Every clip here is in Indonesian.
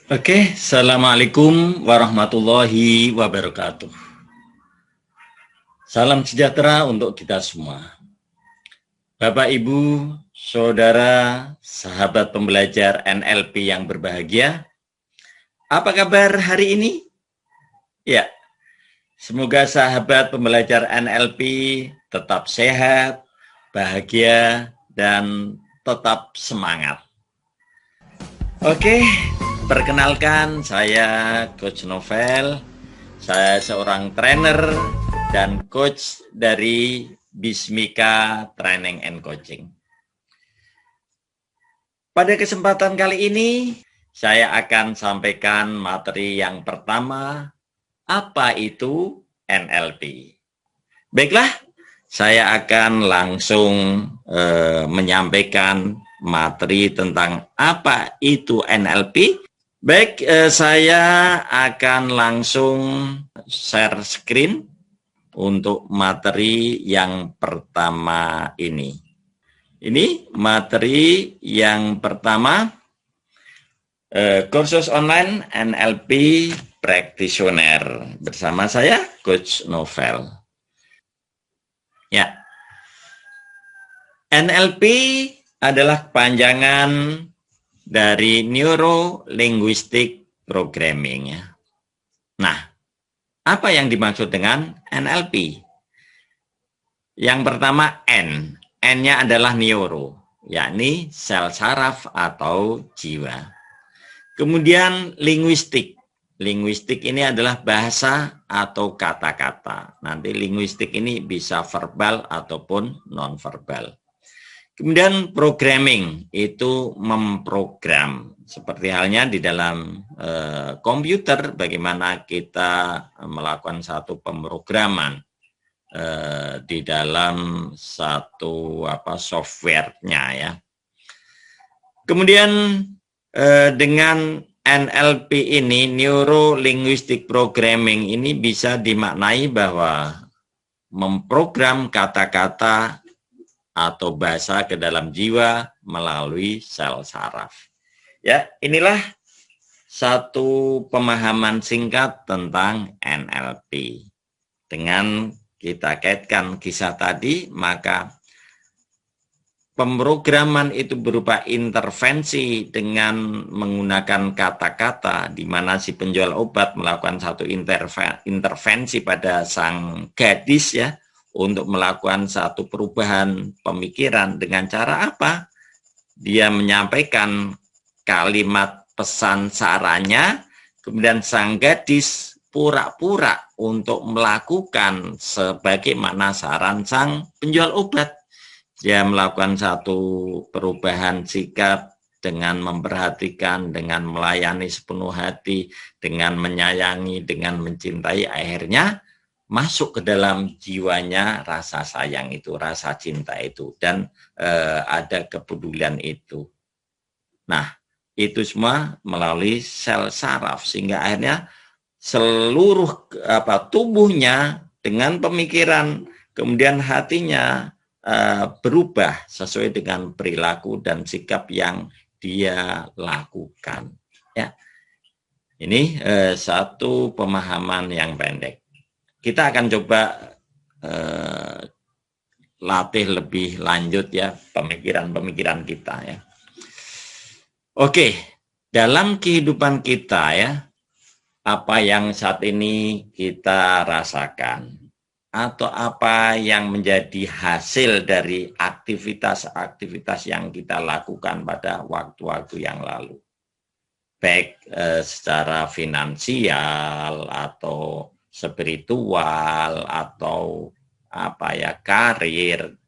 Oke, Assalamualaikum warahmatullahi wabarakatuh. Salam sejahtera untuk kita semua. Bapak, Ibu, Saudara, sahabat pembelajar NLP yang berbahagia, apa kabar hari ini? Ya, semoga sahabat pembelajar NLP tetap sehat, bahagia, dan tetap semangat. Oke, perkenalkan saya Coach Novel. Saya seorang trainer dan coach dari Bismika Training and Coaching. Pada kesempatan kali ini, saya akan sampaikan materi yang pertama, apa itu NLP. Baiklah, saya akan langsung menyampaikan materi tentang apa itu NLP. Baik, saya akan langsung share screen untuk materi yang pertama ini. Ini materi yang pertama, kursus online NLP Practitioner bersama saya, Coach Novel. Ya, NLP adalah kepanjangan dari Neuro Linguistic Programming. Ya. Nah, apa yang dimaksud dengan NLP? Yang pertama N. N-nya adalah neuro, yakni sel saraf atau jiwa. Kemudian linguistik. Linguistik ini adalah bahasa atau kata-kata. Nanti linguistik ini bisa verbal ataupun non-verbal. Kemudian programming itu memprogram, seperti halnya di dalam komputer, bagaimana kita melakukan satu pemrograman di dalam satu software-nya ya. Kemudian dengan NLP ini, Neuro Linguistic Programming ini bisa dimaknai bahwa memprogram kata-kata atau bahasa ke dalam jiwa melalui sel saraf. Ya, inilah satu pemahaman singkat tentang NLP. Dengan kita kaitkan kisah tadi, maka pemrograman itu berupa intervensi dengan menggunakan kata-kata, di mana si penjual obat melakukan satu intervensi pada sang gadis ya, untuk melakukan satu perubahan pemikiran. Dengan cara apa? Dia menyampaikan kalimat pesan sarannya, kemudian sang gadis pura-pura untuk melakukan sebagaimana saran sang penjual obat. Dia melakukan satu perubahan sikap dengan memperhatikan, dengan melayani sepenuh hati, dengan menyayangi, dengan mencintai, akhirnya masuk ke dalam jiwanya rasa sayang itu, rasa cinta itu, dan ada kepedulian itu. Nah, itu semua melalui sel saraf, sehingga akhirnya seluruh tubuhnya dengan pemikiran, kemudian hatinya berubah sesuai dengan perilaku dan sikap yang dia lakukan. Ya, ini satu pemahaman yang pendek. Kita akan coba latih lebih lanjut ya pemikiran-pemikiran kita ya. Oke, dalam kehidupan kita ya, apa yang saat ini kita rasakan atau apa yang menjadi hasil dari aktivitas-aktivitas yang kita lakukan pada waktu-waktu yang lalu, baik secara finansial atau spiritual atau karir,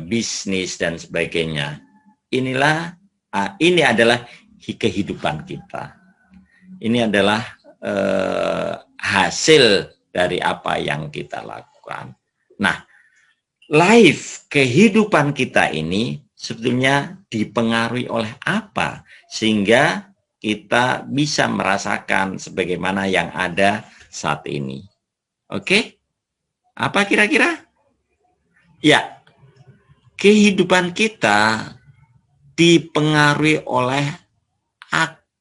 bisnis dan sebagainya. Ini adalah kehidupan kita. Ini adalah hasil dari apa yang kita lakukan. Nah, life kehidupan kita ini sebetulnya dipengaruhi oleh apa sehingga kita bisa merasakan sebagaimana yang ada saat ini. Oke? Apa kira-kira? Ya, kehidupan kita dipengaruhi oleh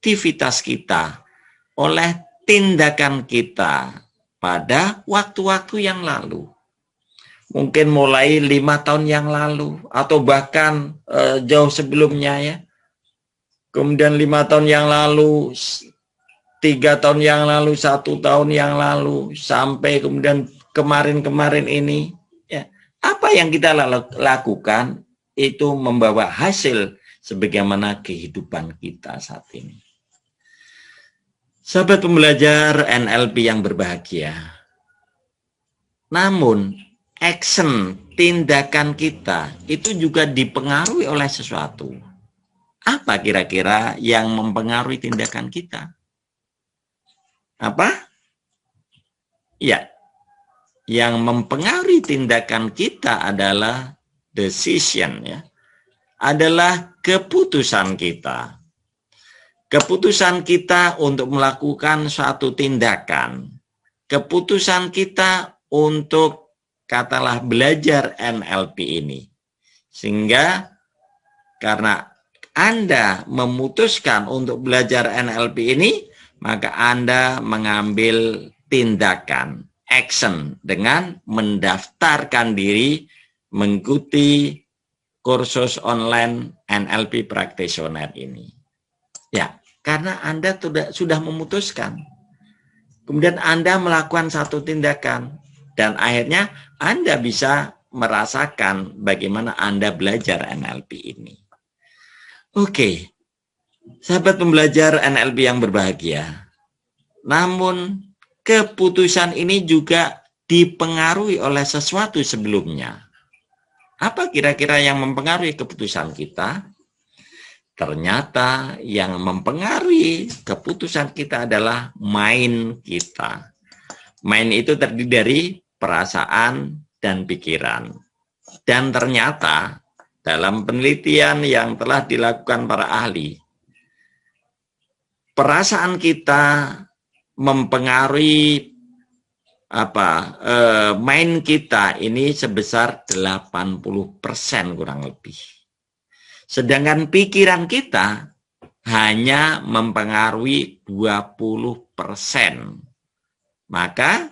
aktivitas kita, oleh tindakan kita pada waktu-waktu yang lalu. Mungkin mulai 5 tahun yang lalu, atau bahkan jauh sebelumnya ya. Kemudian 5 tahun yang lalu, 3 tahun yang lalu, 1 tahun yang lalu, sampai kemudian kemarin-kemarin ini. Ya, apa yang kita lakukan itu membawa hasil sebagaimana kehidupan kita saat ini. Sahabat pembelajar NLP yang berbahagia, namun action, tindakan kita itu juga dipengaruhi oleh sesuatu. Apa kira-kira yang mempengaruhi tindakan kita? Apa? Ya, yang mempengaruhi tindakan kita adalah decision, ya, adalah keputusan kita. Keputusan kita untuk melakukan suatu tindakan. Keputusan kita untuk, katalah, belajar NLP ini. Sehingga karena Anda memutuskan untuk belajar NLP ini, maka Anda mengambil tindakan, action, dengan mendaftarkan diri mengikuti kursus online NLP Practitioner ini. Ya, karena Anda sudah memutuskan. Kemudian Anda melakukan satu tindakan, dan akhirnya Anda bisa merasakan bagaimana Anda belajar NLP ini. Oke, sahabat pembelajar NLP yang berbahagia, namun keputusan ini juga dipengaruhi oleh sesuatu sebelumnya. Apa kira-kira yang mempengaruhi keputusan kita? Ternyata yang mempengaruhi keputusan kita adalah mind kita. Mind itu terdiri dari perasaan dan pikiran. Dan ternyata dalam penelitian yang telah dilakukan para ahli, perasaan kita mempengaruhi mind kita ini sebesar 80% kurang lebih. Sedangkan pikiran kita hanya mempengaruhi 20%. Maka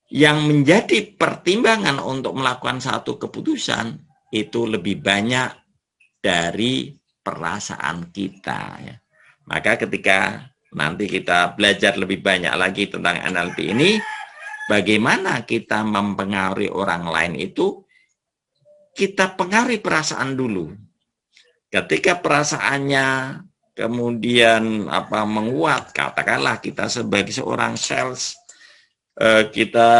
yang menjadi pertimbangan untuk melakukan satu keputusan itu lebih banyak dari perasaan kita. Ya. Maka ketika nanti kita belajar lebih banyak lagi tentang NLP ini, bagaimana kita mempengaruhi orang lain itu, kita pengaruhi perasaan dulu. Ketika perasaannya kemudian menguat, katakanlah kita sebagai seorang sales, kita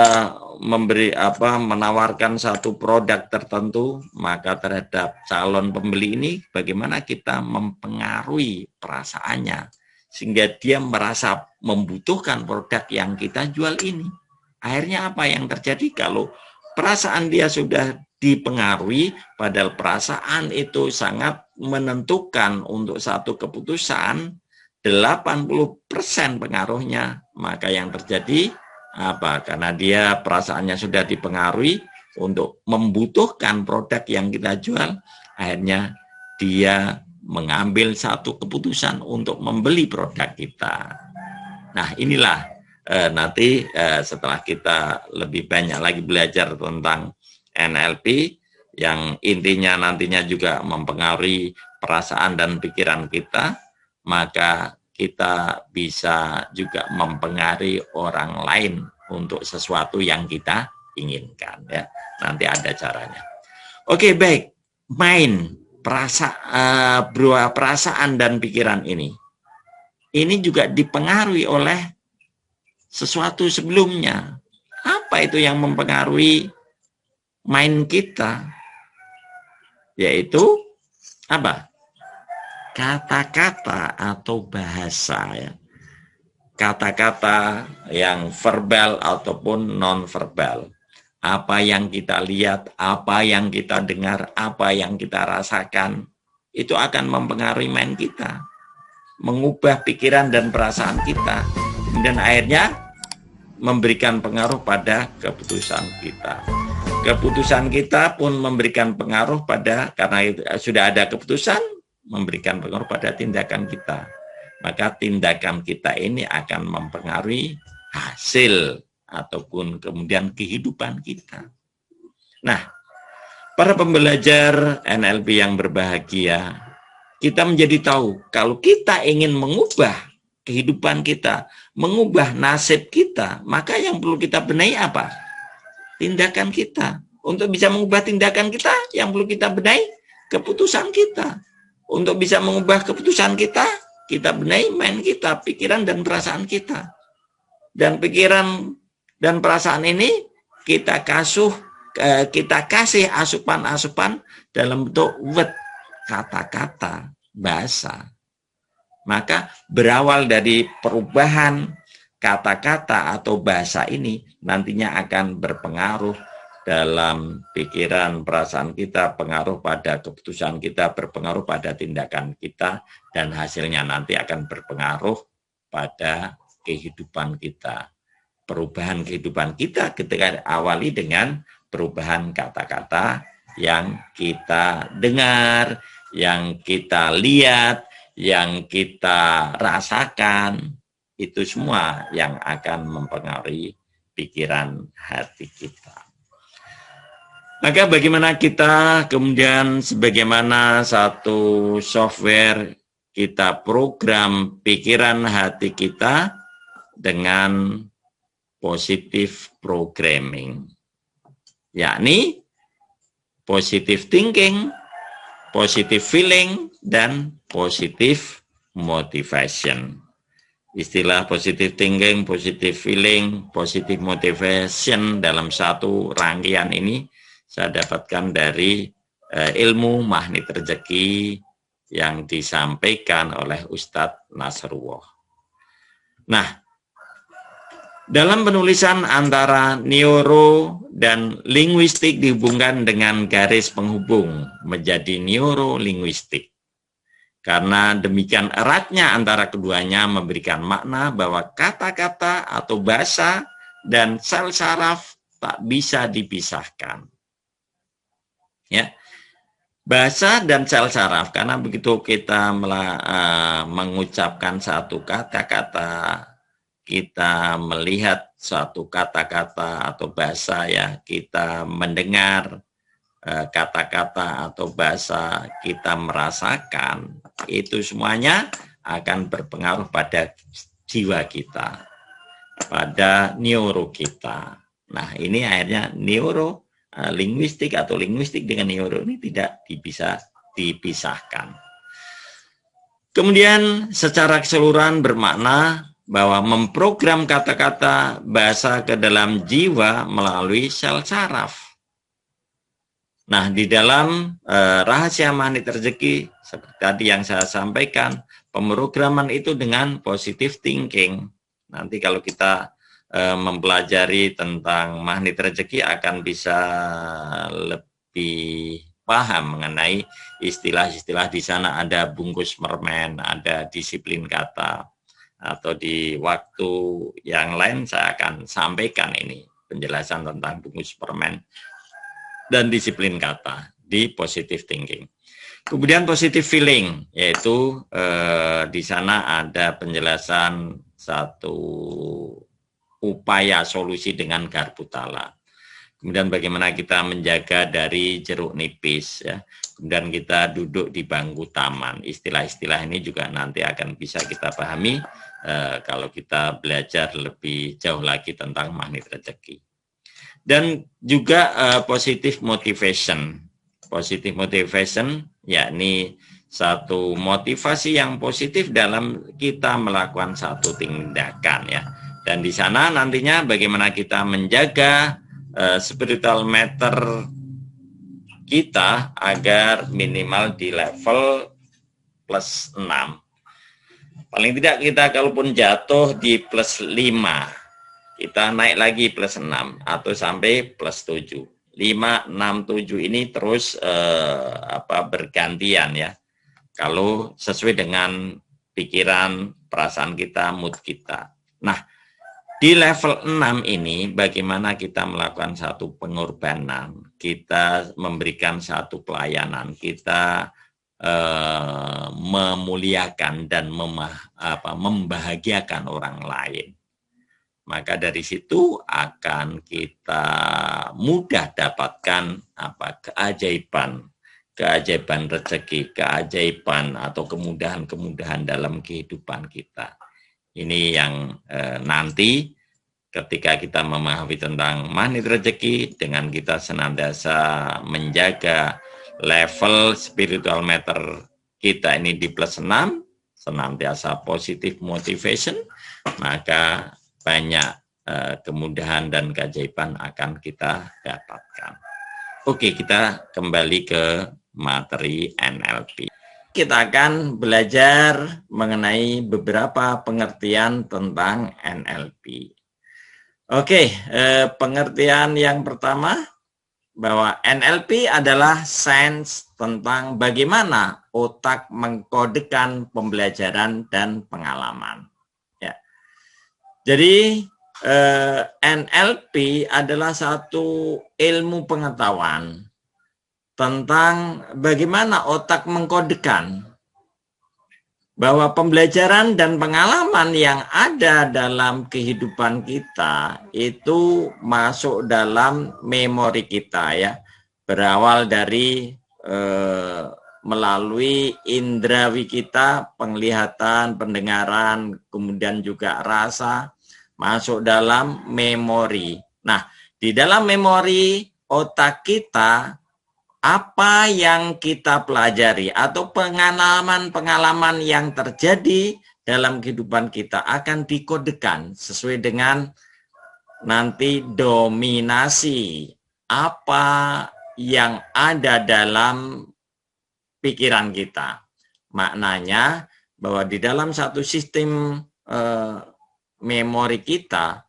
menawarkan satu produk tertentu, maka terhadap calon pembeli ini bagaimana kita mempengaruhi perasaannya sehingga dia merasa membutuhkan produk yang kita jual ini. Akhirnya apa yang terjadi kalau perasaan dia sudah dipengaruhi, padahal perasaan itu sangat menentukan untuk satu keputusan, 80% pengaruhnya, maka yang terjadi karena dia perasaannya sudah dipengaruhi untuk membutuhkan produk yang kita jual, akhirnya dia mengambil satu keputusan untuk membeli produk kita. Nah, inilah nanti setelah kita lebih banyak lagi belajar tentang NLP, yang intinya nantinya juga mempengaruhi perasaan dan pikiran kita, maka kita bisa juga mempengaruhi orang lain untuk sesuatu yang kita inginkan. Ya, nanti ada caranya. Oke, baik. Mind, perasaan dan pikiran ini juga dipengaruhi oleh sesuatu sebelumnya. Apa itu yang mempengaruhi mind kita? Yaitu apa? Kata-kata atau bahasa, ya. Kata-kata yang verbal ataupun non-verbal. Apa yang kita lihat, apa yang kita dengar, apa yang kita rasakan, itu akan mempengaruhi mind kita, mengubah pikiran dan perasaan kita, dan akhirnya memberikan pengaruh pada keputusan kita. Keputusan kita pun memberikan pengaruh pada, karena sudah ada keputusan, memberikan pengaruh pada tindakan kita. maka tindakan kita ini akan mempengaruhi hasil ataupun kemudian kehidupan kita. Nah, para pembelajar NLP yang berbahagia, kita menjadi tahu kalau kita ingin mengubah kehidupan kita, mengubah nasib kita, maka yang perlu kita benahi apa? Tindakan kita. Untuk bisa mengubah tindakan kita, yang perlu kita benahi keputusan kita. Untuk bisa mengubah keputusan kita benahi mind kita, pikiran dan perasaan kita. Dan pikiran dan perasaan ini kita kasih asupan-asupan dalam bentuk word, kata-kata, bahasa. Maka berawal dari perubahan kata-kata atau bahasa ini nantinya akan berpengaruh dalam pikiran, perasaan kita, pengaruh pada keputusan kita, berpengaruh pada tindakan kita, dan hasilnya nanti akan berpengaruh pada kehidupan kita. Perubahan kehidupan kita ketika awali dengan perubahan kata-kata yang kita dengar, yang kita lihat, yang kita rasakan, itu semua yang akan mempengaruhi pikiran hati kita. Maka bagaimana kita kemudian sebagaimana satu software kita program pikiran hati kita dengan positive programming, yakni positive thinking, positive feeling, dan positive motivation. Istilah positive thinking, positive feeling, positive motivation dalam satu rangkaian ini saya dapatkan dari ilmu magnet rezeki yang disampaikan oleh Ustadz Nasrullah. Nah, dalam penulisan antara neuro dan linguistik dihubungkan dengan garis penghubung menjadi neurolinguistik. Karena demikian eratnya antara keduanya memberikan makna bahwa kata-kata atau bahasa dan sel saraf tak bisa dipisahkan. Ya, bahasa dan sel saraf, karena begitu kita mengucapkan satu kata-kata, kita melihat suatu kata-kata atau bahasa, ya kita mendengar kata-kata atau bahasa, kita merasakan, itu semuanya akan berpengaruh pada jiwa kita, pada neuro kita. Nah, ini akhirnya neuro linguistik atau linguistik dengan neuro ini tidak bisa dipisahkan. Kemudian secara keseluruhan bermakna bahwa memprogram kata-kata bahasa ke dalam jiwa melalui sel saraf. Nah, di dalam rahasia magnet rezeki seperti tadi yang saya sampaikan, pemrograman itu dengan positive thinking. Nanti kalau kita mempelajari tentang magnet rezeki akan bisa lebih paham mengenai istilah-istilah. Di sana ada bungkus permen, ada disiplin kata, atau di waktu yang lain saya akan sampaikan ini penjelasan tentang bungkus permen dan disiplin kata di positive thinking. Kemudian positive feeling, yaitu di sana ada penjelasan satu upaya solusi dengan garpu tala. Kemudian bagaimana kita menjaga dari jeruk nipis, ya. Kemudian kita duduk di bangku taman. Istilah-istilah ini juga nanti akan bisa kita pahami kalau kita belajar lebih jauh lagi tentang magnet rezeki. Dan juga positive motivation. Positive motivation yakni satu motivasi yang positif dalam kita melakukan satu tindakan, ya. Dan di sana nantinya bagaimana kita menjaga spiritual matter kita agar minimal di level plus 6. Paling tidak kita kalaupun jatuh di plus 5, kita naik lagi plus 6 atau sampai plus 7. 5, 6, 7 ini terus bergantian, ya. Kalau sesuai dengan pikiran, perasaan kita, mood kita. Nah, di level 6 ini bagaimana kita melakukan satu pengorbanan, kita memberikan satu pelayanan, kita memuliakan dan membahagiakan orang lain. Maka dari situ akan kita mudah dapatkan keajaiban rezeki, keajaiban atau kemudahan-kemudahan dalam kehidupan kita. Ini yang nanti ketika kita memahami tentang magnet rezeki, dengan kita senantiasa menjaga level spiritual meter kita ini di +6, senantiasa positif motivation, maka banyak kemudahan dan keajaiban akan kita dapatkan. Oke, kita kembali ke materi NLP. Kita akan belajar mengenai beberapa pengertian tentang NLP. Oke, pengertian yang pertama, bahwa NLP adalah sains tentang bagaimana otak mengkodekan pembelajaran dan pengalaman. Ya. Jadi NLP adalah satu ilmu pengetahuan tentang bagaimana otak mengkodekan bahwa pembelajaran dan pengalaman yang ada dalam kehidupan kita itu masuk dalam memori kita, ya, berawal dari melalui indrawi kita, penglihatan, pendengaran, kemudian juga rasa, masuk dalam memori. Nah, di dalam memori otak kita, apa yang kita pelajari atau pengalaman-pengalaman yang terjadi dalam kehidupan kita akan dikodekan sesuai dengan nanti dominasi apa yang ada dalam pikiran kita. Maknanya bahwa di dalam satu sistem memori kita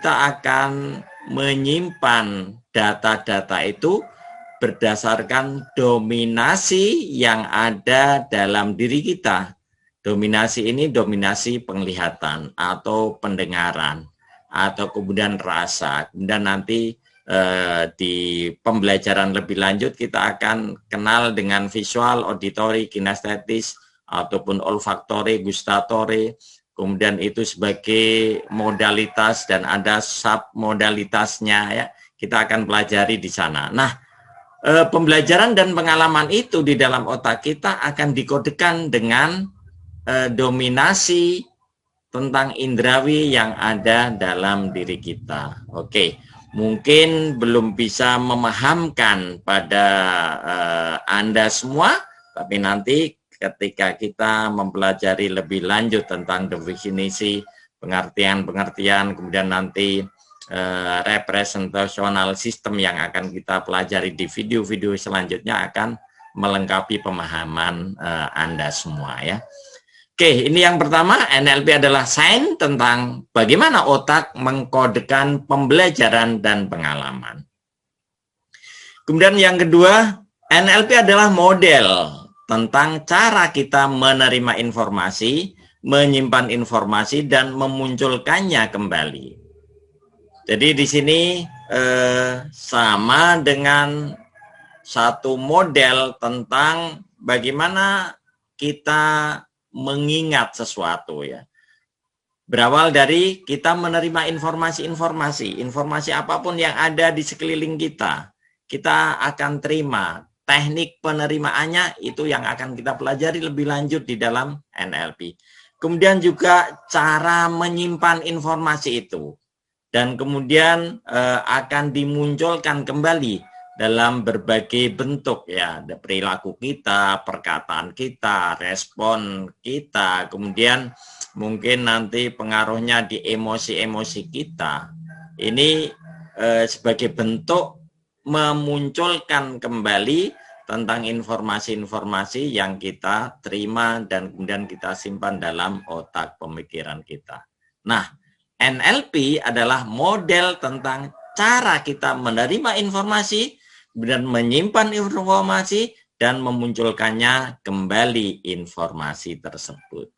akan menyimpan data-data itu berdasarkan dominasi yang ada dalam diri kita. Dominasi ini dominasi penglihatan atau pendengaran atau kemudian rasa. Kemudian nanti di pembelajaran lebih lanjut kita akan kenal dengan visual, auditory, kinestetis ataupun olfaktori, gustatori. Kemudian itu sebagai modalitas dan ada submodalitasnya, ya. Kita akan pelajari di sana. Nah, pembelajaran dan pengalaman itu di dalam otak kita akan dikodekan dengan dominasi tentang indrawi yang ada dalam diri kita. Oke, mungkin belum bisa memahamkan pada Anda semua, tapi nanti ketika kita mempelajari lebih lanjut tentang definisi, pengertian-pengertian, kemudian nanti representational system yang akan kita pelajari di video-video selanjutnya akan melengkapi pemahaman Anda semua, ya. Oke, ini yang pertama, NLP adalah sains tentang bagaimana otak mengkodekan pembelajaran dan pengalaman. Kemudian yang kedua, NLP adalah model tentang cara kita menerima informasi, menyimpan informasi, dan memunculkannya kembali. Jadi di sini sama dengan satu model tentang bagaimana kita mengingat sesuatu, ya. Berawal dari kita menerima informasi apapun yang ada di sekeliling kita akan terima. Teknik penerimaannya itu yang akan kita pelajari lebih lanjut di dalam NLP. Kemudian juga cara menyimpan informasi itu. Dan kemudian akan dimunculkan kembali dalam berbagai bentuk, ya, perilaku kita, perkataan kita, respon kita, kemudian mungkin nanti pengaruhnya di emosi-emosi kita. Ini sebagai bentuk memunculkan kembali tentang informasi-informasi yang kita terima dan kemudian kita simpan dalam otak pemikiran kita. Nah, NLP adalah model tentang cara kita menerima informasi, kemudian menyimpan informasi, dan memunculkannya kembali informasi tersebut.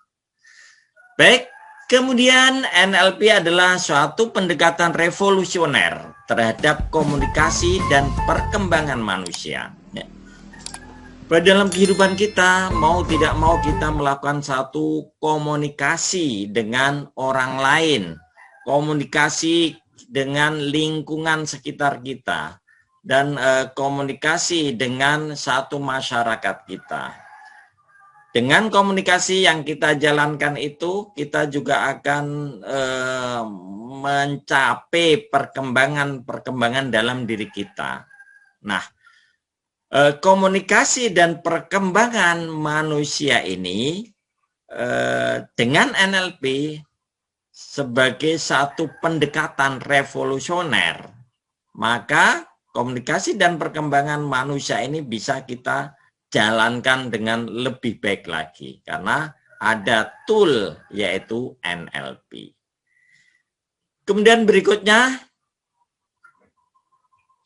Baik, kemudian NLP adalah suatu pendekatan revolusioner terhadap komunikasi dan perkembangan manusia. Pada dalam kehidupan kita, mau tidak mau kita melakukan satu komunikasi dengan orang lain, komunikasi dengan lingkungan sekitar kita, dan komunikasi dengan satu masyarakat kita. Dengan komunikasi yang kita jalankan itu, kita juga akan mencapai perkembangan dalam diri kita. Nah, komunikasi dan perkembangan manusia ini dengan NLP sebagai satu pendekatan revolusioner, maka komunikasi dan perkembangan manusia ini bisa kita jalankan dengan lebih baik lagi karena ada tool yaitu NLP. Kemudian berikutnya,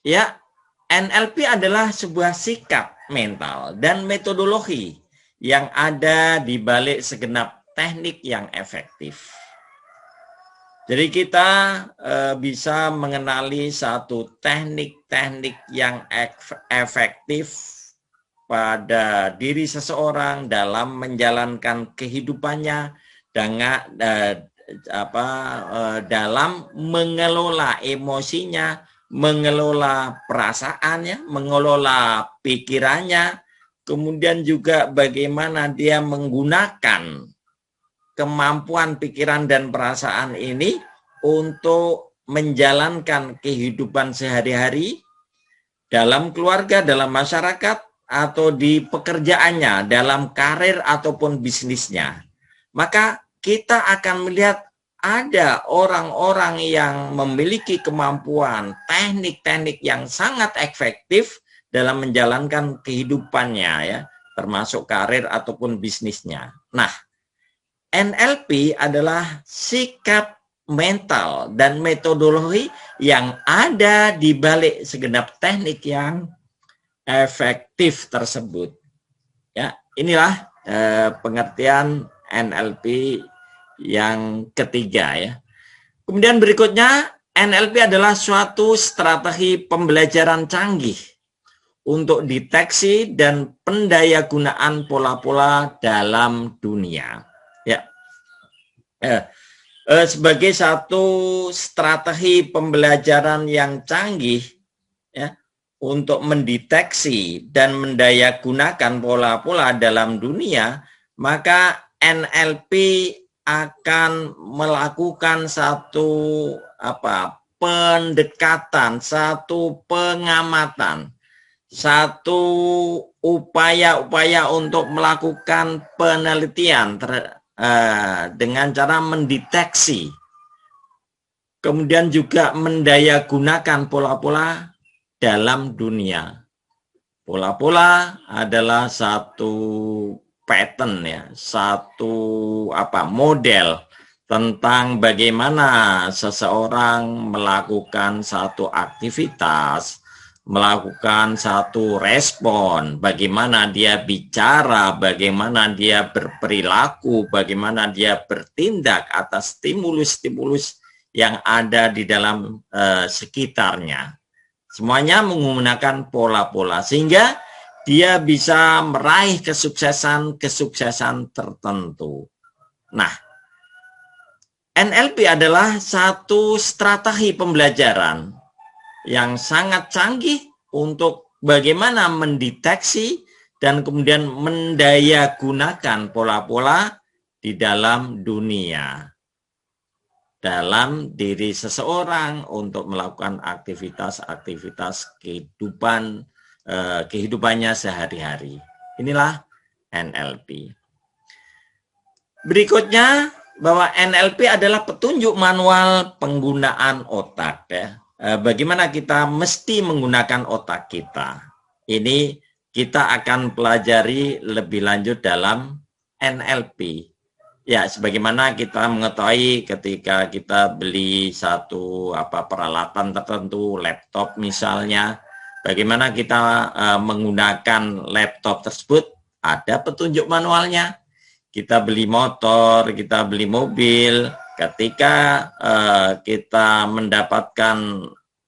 ya, NLP adalah sebuah sikap mental dan metodologi yang ada di balik segenap teknik yang efektif. Jadi kita bisa mengenali satu teknik-teknik yang efektif pada diri seseorang dalam menjalankan kehidupannya dalam mengelola emosinya, mengelola perasaannya, mengelola pikirannya, kemudian juga bagaimana dia menggunakan kemampuan pikiran dan perasaan ini untuk menjalankan kehidupan sehari-hari dalam keluarga, dalam masyarakat, atau di pekerjaannya, dalam karir ataupun bisnisnya. Maka kita akan melihat ada orang-orang yang memiliki kemampuan, teknik-teknik yang sangat efektif dalam menjalankan kehidupannya, ya, termasuk karir ataupun bisnisnya. Nah, NLP adalah sikap mental dan metodologi yang ada di balik segenap teknik yang efektif tersebut. Ya, inilah pengertian NLP yang ketiga, ya. Kemudian berikutnya, NLP adalah suatu strategi pembelajaran canggih untuk deteksi dan pendayagunaan pola-pola dalam dunia. Ya, sebagai satu strategi pembelajaran yang canggih, ya, untuk mendeteksi dan mendayagunakan pola-pola dalam dunia, maka NLP akan melakukan satu pendekatan, satu pengamatan, satu upaya-upaya untuk melakukan penelitian dengan cara mendeteksi, kemudian juga mendayagunakan pola-pola dalam dunia. Pola-pola adalah satu pattern, ya, satu model tentang bagaimana seseorang melakukan satu aktivitas, melakukan satu respon, bagaimana dia bicara, bagaimana dia berperilaku, bagaimana dia bertindak atas stimulus-stimulus yang ada di dalam sekitarnya. Semuanya menggunakan pola-pola sehingga dia bisa meraih kesuksesan tertentu. Nah, NLP adalah satu strategi pembelajaran yang sangat canggih untuk bagaimana mendeteksi dan kemudian mendayagunakan pola-pola di dalam dunia, dalam diri seseorang untuk melakukan aktivitas-aktivitas kehidupannya sehari-hari. Inilah NLP. Berikutnya, bahwa NLP adalah petunjuk manual penggunaan otak, ya. Bagaimana kita mesti menggunakan otak kita. Ini kita akan pelajari lebih lanjut dalam NLP. Ya, sebagaimana kita mengetahui ketika kita beli satu peralatan tertentu, laptop misalnya, bagaimana kita menggunakan laptop tersebut, ada petunjuk manualnya. Kita beli motor, kita beli mobil, ketika kita mendapatkan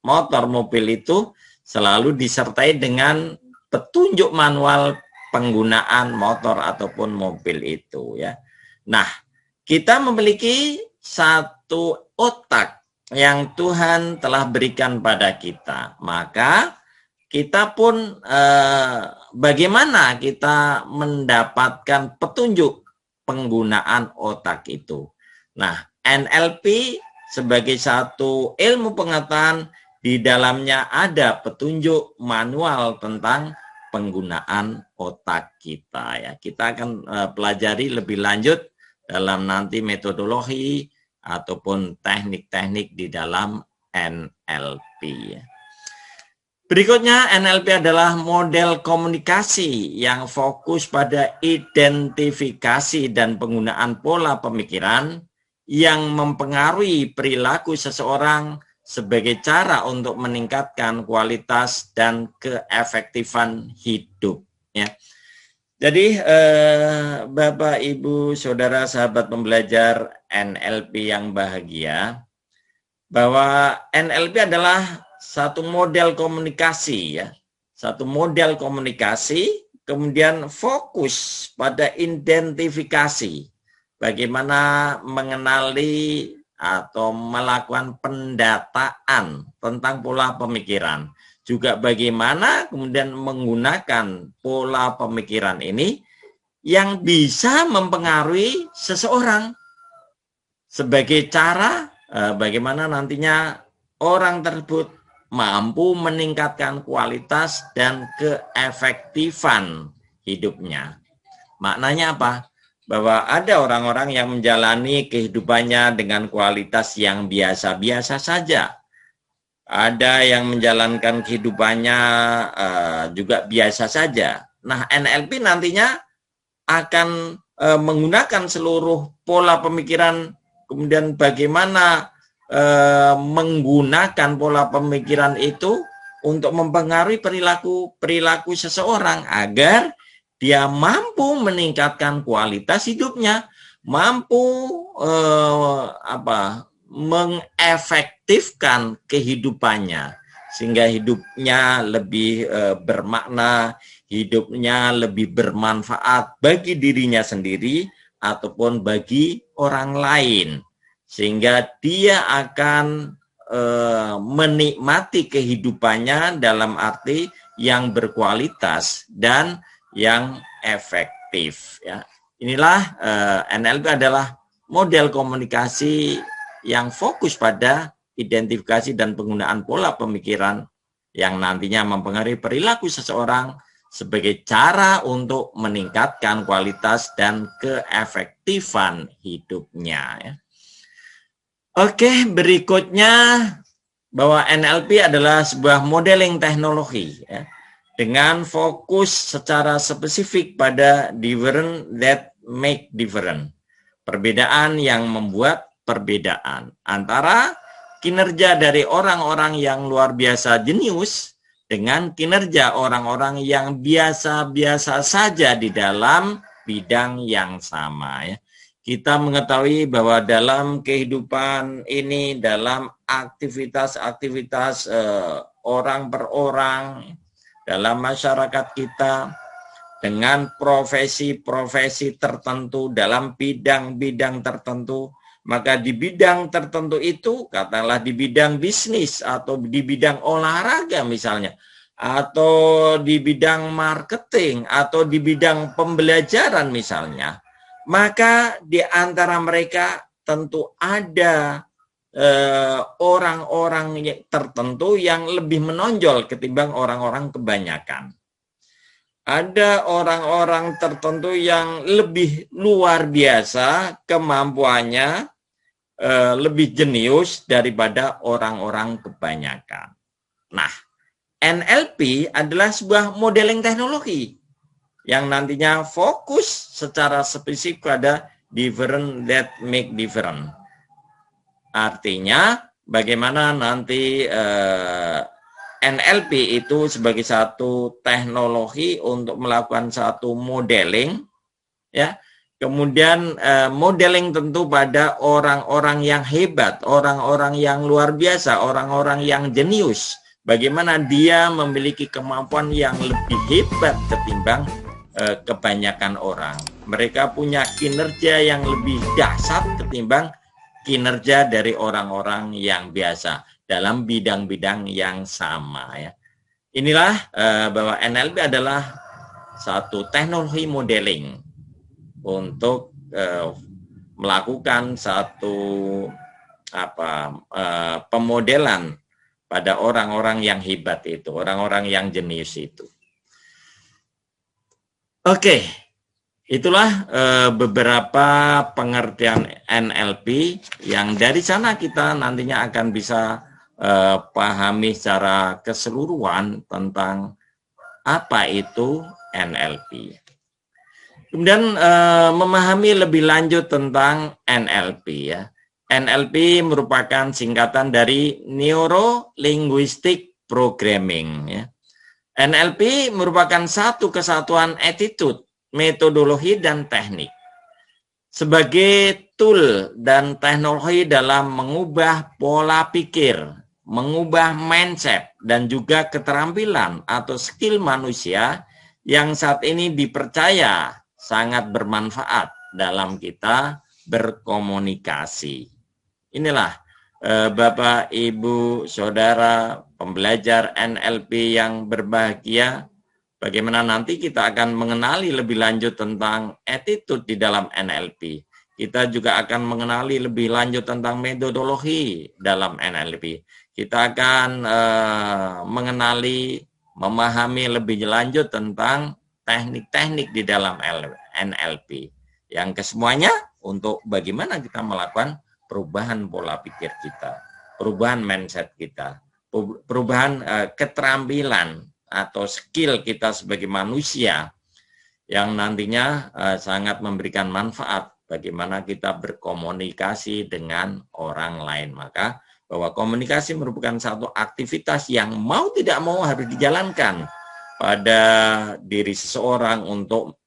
motor mobil itu selalu disertai dengan petunjuk manual penggunaan motor ataupun mobil itu ya. Nah, kita memiliki satu otak yang Tuhan telah berikan pada kita. Maka kita pun bagaimana kita mendapatkan petunjuk penggunaan otak itu. Nah, NLP sebagai satu ilmu pengetahuan, di dalamnya ada petunjuk manual tentang penggunaan otak kita ya. Kita akan pelajari lebih lanjut dalam nanti metodologi ataupun teknik-teknik di dalam NLP ya. Berikutnya, NLP adalah model komunikasi yang fokus pada identifikasi dan penggunaan pola pemikiran yang mempengaruhi perilaku seseorang sebagai cara untuk meningkatkan kualitas dan keefektifan hidup. Ya. Jadi, Bapak, Ibu, Saudara, sahabat pembelajar NLP yang bahagia, bahwa NLP adalah satu model komunikasi ya, satu model komunikasi, kemudian fokus pada identifikasi, bagaimana mengenali atau melakukan pendataan tentang pola pemikiran, juga bagaimana kemudian menggunakan pola pemikiran ini yang bisa mempengaruhi seseorang sebagai cara bagaimana nantinya orang tersebut mampu meningkatkan kualitas dan keefektifan hidupnya. Maknanya apa? Bahwa ada orang-orang yang menjalani kehidupannya dengan kualitas yang biasa-biasa saja. Ada yang menjalankan kehidupannya juga biasa saja. Nah, NLP nantinya akan menggunakan seluruh pola pemikiran, kemudian bagaimana menggunakan pola pemikiran itu untuk mempengaruhi perilaku seseorang agar dia mampu meningkatkan kualitas hidupnya, mampu mengefektifkan kehidupannya sehingga hidupnya lebih bermakna, hidupnya lebih bermanfaat bagi dirinya sendiri ataupun bagi orang lain. Sehingga dia akan menikmati kehidupannya dalam arti yang berkualitas dan yang efektif. Ya. Inilah NLP adalah model komunikasi yang fokus pada identifikasi dan penggunaan pola pemikiran yang nantinya mempengaruhi perilaku seseorang sebagai cara untuk meningkatkan kualitas dan keefektifan hidupnya. Ya. Oke, berikutnya bahwa NLP adalah sebuah modeling teknologi ya, dengan fokus secara spesifik pada different that make different. Perbedaan yang membuat perbedaan antara kinerja dari orang-orang yang luar biasa jenius dengan kinerja orang-orang yang biasa-biasa saja di dalam bidang yang sama ya. Kita mengetahui bahwa dalam kehidupan ini, dalam aktivitas-aktivitas orang per orang, dalam masyarakat kita, dengan profesi-profesi tertentu, dalam bidang-bidang tertentu, maka di bidang tertentu itu, katakanlah di bidang bisnis, atau di bidang olahraga misalnya, atau di bidang marketing, atau di bidang pembelajaran misalnya, maka di antara mereka tentu ada orang-orang tertentu yang lebih menonjol ketimbang orang-orang kebanyakan. Ada orang-orang tertentu yang lebih luar biasa kemampuannya, lebih jenius daripada orang-orang kebanyakan. Nah, NLP adalah sebuah modeling teknologi yang nantinya fokus secara spesifik pada different that make different. Artinya bagaimana nanti NLP itu sebagai satu teknologi untuk melakukan satu modeling, ya. Kemudian modeling tentu pada orang-orang yang hebat, orang-orang yang luar biasa, orang-orang yang jenius. Bagaimana dia memiliki kemampuan yang lebih hebat ketimbang kebanyakan orang. Mereka punya kinerja yang lebih dahsyat ketimbang kinerja dari orang-orang yang biasa dalam bidang-bidang yang sama ya. Inilah bahwa NLP adalah satu teknologi modeling untuk melakukan satu pemodelan pada orang-orang yang hebat itu, orang-orang yang jenius itu. Oke, itulah beberapa pengertian NLP yang dari sana kita nantinya akan bisa pahami secara keseluruhan tentang apa itu NLP. Kemudian memahami lebih lanjut tentang NLP ya. NLP merupakan singkatan dari Neuro Linguistic Programming ya. NLP merupakan satu kesatuan attitude, metodologi, dan teknik. Sebagai tool dan teknologi dalam mengubah pola pikir, mengubah mindset, dan juga keterampilan atau skill manusia yang saat ini dipercaya sangat bermanfaat dalam kita berkomunikasi. Inilah Bapak, Ibu, Saudara, pembelajar NLP yang berbahagia, bagaimana nanti kita akan mengenali lebih lanjut tentang attitude di dalam NLP. Kita juga akan mengenali lebih lanjut tentang metodologi dalam NLP. Kita akan mengenali, memahami lebih lanjut tentang teknik-teknik di dalam NLP. Yang kesemuanya untuk bagaimana kita melakukan perubahan pola pikir kita, perubahan mindset kita, perubahan keterampilan atau skill kita sebagai manusia yang nantinya sangat memberikan manfaat bagaimana kita berkomunikasi dengan orang lain. Maka bahwa komunikasi merupakan satu aktivitas yang mau tidak mau harus dijalankan pada diri seseorang untuk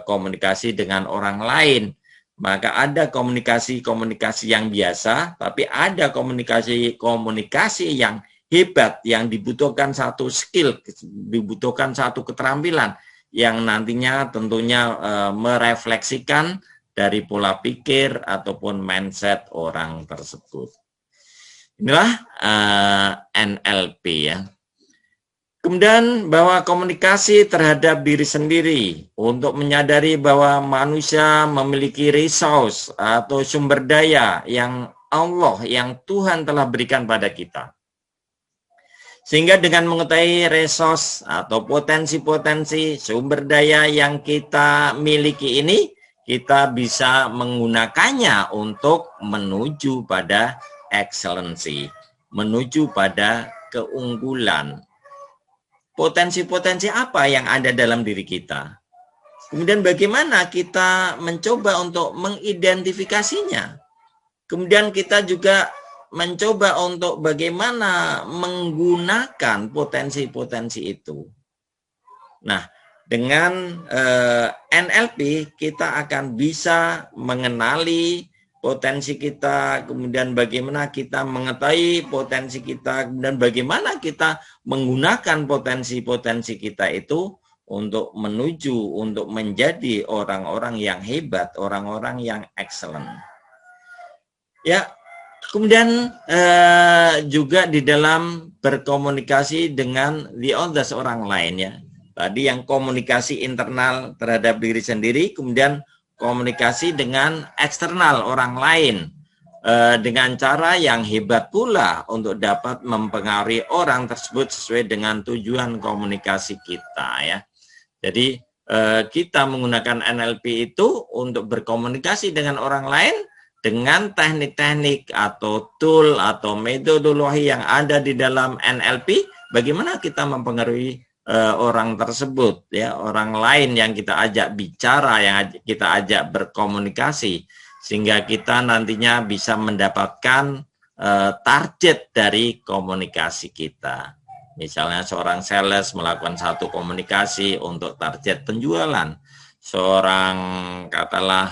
komunikasi dengan orang lain. Maka ada komunikasi-komunikasi yang biasa, tapi ada komunikasi yang hebat, yang dibutuhkan satu skill, dibutuhkan satu keterampilan, yang nantinya tentunya merefleksikan dari pola pikir ataupun mindset orang tersebut. Inilah NLP ya. Kemudian bahwa komunikasi terhadap diri sendiri untuk menyadari bahwa manusia memiliki resource atau sumber daya yang Allah, yang Tuhan telah berikan pada kita. Sehingga dengan mengetahui resource atau potensi-potensi sumber daya yang kita miliki ini, kita bisa menggunakannya untuk menuju pada excellency, menuju pada keunggulan. Potensi-potensi apa yang ada dalam diri kita. Kemudian bagaimana kita mencoba untuk mengidentifikasinya. Kemudian kita juga mencoba untuk bagaimana menggunakan potensi-potensi itu. Nah, dengan NLP kita akan bisa mengenali potensi kita, kemudian bagaimana kita mengetahui potensi kita, dan bagaimana kita menggunakan potensi-potensi kita itu untuk menuju, untuk menjadi orang-orang yang hebat, orang-orang yang excellent. Ya, kemudian juga di dalam berkomunikasi dengan the others, orang lain ya. Tadi yang komunikasi internal terhadap diri sendiri, kemudian komunikasi dengan eksternal orang lain dengan cara yang hebat pula untuk dapat mempengaruhi orang tersebut sesuai dengan tujuan komunikasi kita ya. Jadi kita menggunakan NLP itu untuk berkomunikasi dengan orang lain dengan teknik-teknik atau tool atau metodologi yang ada di dalam NLP. Bagaimana kita mempengaruhi orang tersebut ya, orang lain yang kita ajak bicara, yang kita ajak berkomunikasi, sehingga kita nantinya bisa mendapatkan target dari komunikasi kita. Misalnya seorang sales melakukan satu komunikasi untuk target penjualan, seorang katalah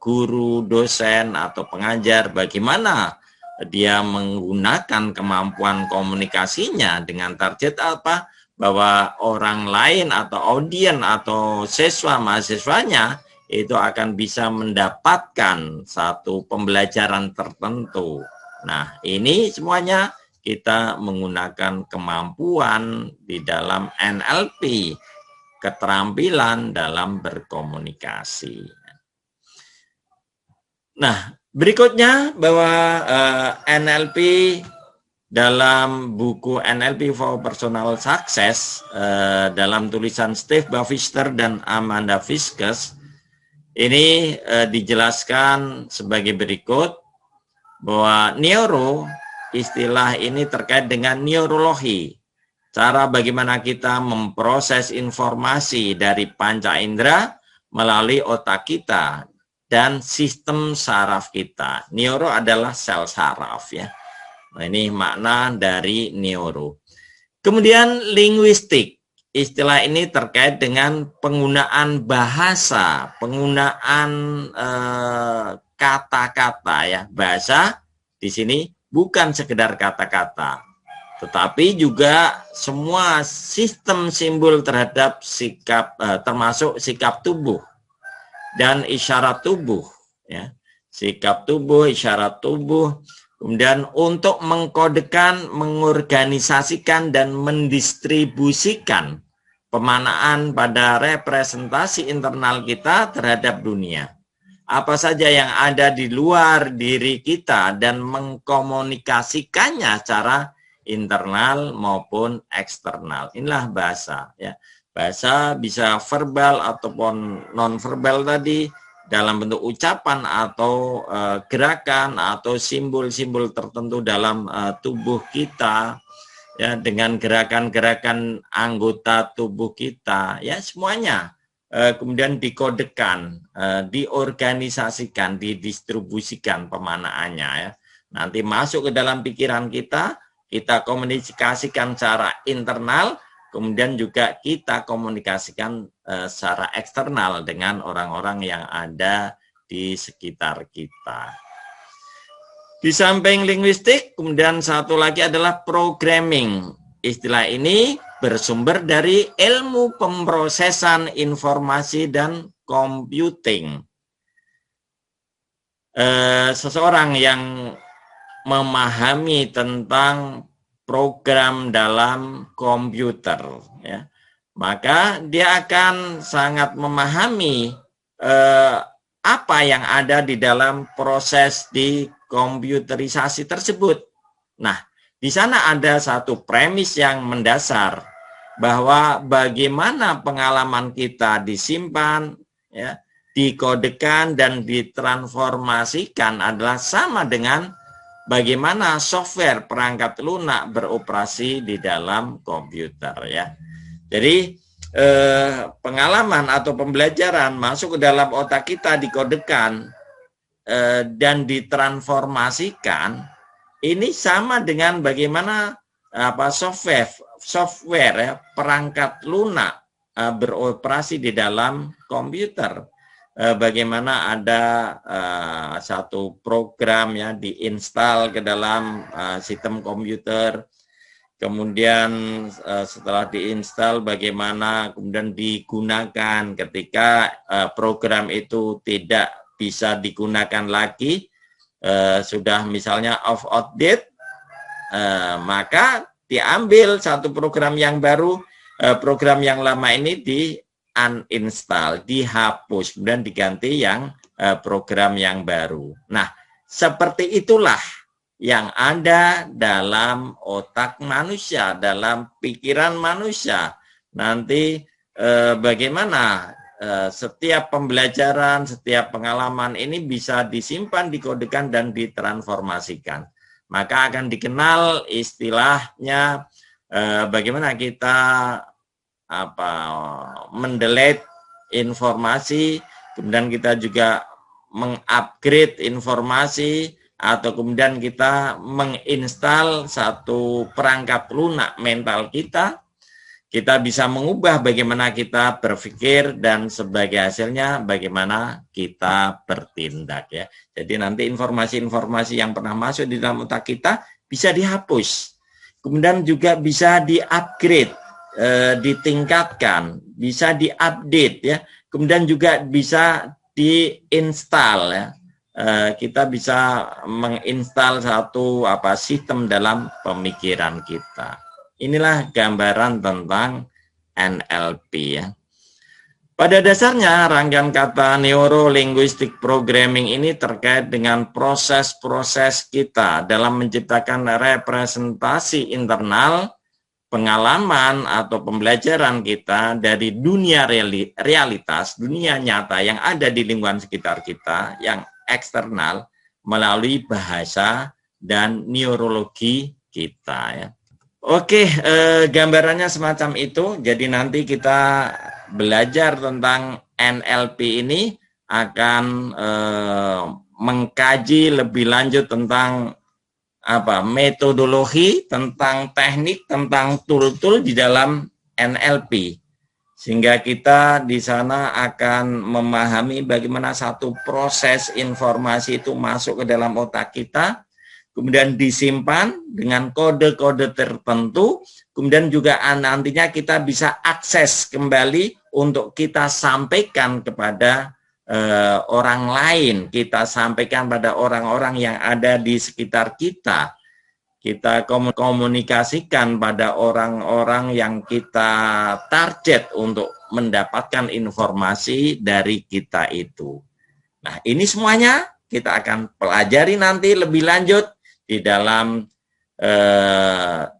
guru, dosen atau pengajar, bagaimana dia menggunakan kemampuan komunikasinya dengan target apa? bahwa orang lain atau audien atau siswa mahasiswanya itu akan bisa mendapatkan satu pembelajaran tertentu. Nah, ini semuanya kita menggunakan kemampuan di dalam NLP, keterampilan dalam berkomunikasi. Nah, berikutnya bahwa NLP dalam buku NLP for Personal Success dalam tulisan Steve Bavister dan Amanda Fiskus ini dijelaskan sebagai berikut bahwa neuro istilah ini terkait dengan neurologi, cara bagaimana kita memproses informasi dari panca indera melalui otak kita dan sistem saraf kita. Neuro adalah sel saraf ya. Nah, ini makna dari neuro. Kemudian linguistik. Istilah ini terkait dengan penggunaan bahasa, penggunaan kata-kata ya. Bahasa di sini bukan sekedar kata-kata, tetapi juga semua sistem simbol terhadap sikap, termasuk sikap tubuh dan isyarat tubuh ya. Sikap tubuh, isyarat tubuh. Kemudian untuk mengkodekan, mengorganisasikan, dan mendistribusikan pemanaan pada representasi internal kita terhadap dunia. Apa saja yang ada di luar diri kita dan mengkomunikasikannya secara internal maupun eksternal. Inilah bahasa. Ya. Bahasa bisa verbal ataupun non-verbal tadi, dalam bentuk ucapan atau gerakan atau simbol-simbol tertentu dalam tubuh kita ya, dengan gerakan-gerakan anggota tubuh kita ya, semuanya kemudian dikodekan, diorganisasikan, didistribusikan pemanaannya ya. Nanti masuk ke dalam pikiran kita komunikasikan secara internal, kemudian juga kita komunikasikan secara eksternal dengan orang-orang yang ada di sekitar kita. Di samping linguistik, kemudian satu lagi adalah programming. Istilah ini bersumber dari ilmu pemrosesan informasi dan computing. Seseorang yang memahami tentang program dalam komputer ya, maka dia akan sangat memahami apa yang ada di dalam proses di komputerisasi tersebut. Nah, di sana ada satu premis yang mendasar bahwa bagaimana pengalaman kita disimpan ya, dikodekan dan ditransformasikan adalah sama dengan bagaimana software perangkat lunak beroperasi di dalam komputer ya. Jadi pengalaman atau pembelajaran masuk ke dalam otak kita, dikodekan dan ditransformasikan, ini sama dengan bagaimana software ya, perangkat lunak beroperasi di dalam komputer. Bagaimana ada satu program ya diinstal ke dalam sistem komputer, kemudian setelah diinstal bagaimana kemudian digunakan ketika program itu tidak bisa digunakan lagi, sudah misalnya outdate, maka diambil satu program yang baru, program yang lama ini di uninstall, dihapus, kemudian diganti yang program yang baru. Nah, seperti itulah yang ada dalam otak manusia, dalam pikiran manusia. Nanti bagaimana setiap pembelajaran, setiap pengalaman ini bisa disimpan, dikodekan, dan ditransformasikan. Maka akan dikenal istilahnya bagaimana kita mendelete informasi, kemudian kita juga mengupgrade informasi, atau kemudian kita menginstal satu perangkat lunak mental kita bisa mengubah bagaimana kita berpikir dan sebagai hasilnya bagaimana kita bertindak ya. Jadi nanti informasi-informasi yang pernah masuk di dalam otak kita bisa dihapus, kemudian juga bisa di-upgrade. ditingkatkan, bisa diupdate ya, kemudian juga bisa diinstal ya. Kita bisa menginstal satu sistem dalam pemikiran kita. Inilah gambaran tentang NLP ya. Pada dasarnya rangkaian kata Neuro-Linguistic Programming ini terkait dengan proses-proses kita dalam menciptakan representasi internal, pengalaman atau pembelajaran kita dari dunia realitas, dunia nyata yang ada di lingkungan sekitar kita, yang eksternal, melalui bahasa dan neurologi kita ya. Oke, gambarannya semacam itu. Jadi nanti kita belajar tentang NLP ini akan mengkaji lebih lanjut tentang metodologi, tentang teknik, tentang tool-tool di dalam NLP. Sehingga kita di sana akan memahami bagaimana satu proses informasi itu masuk ke dalam otak kita, kemudian disimpan dengan kode-kode tertentu, kemudian juga nantinya kita bisa akses kembali untuk kita sampaikan kepada orang lain, kita sampaikan pada orang-orang yang ada di sekitar kita. Kita komunikasikan pada orang-orang yang kita target untuk mendapatkan informasi dari kita itu. Nah, ini semuanya kita akan pelajari nanti lebih lanjut di dalam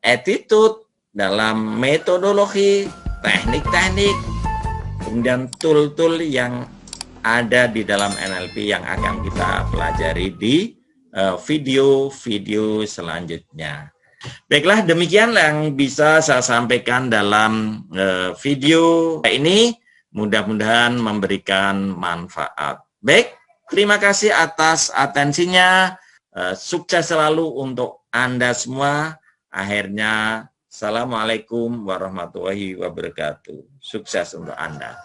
attitude, dalam metodologi, teknik-teknik, kemudian tool-tool yang ada di dalam NLP yang akan kita pelajari di video-video selanjutnya. Baiklah, demikian yang bisa saya sampaikan dalam video ini. Mudah-mudahan memberikan manfaat. Baik, terima kasih atas atensinya. Sukses selalu untuk Anda semua. Akhirnya, Assalamualaikum warahmatullahi wabarakatuh. Sukses untuk Anda.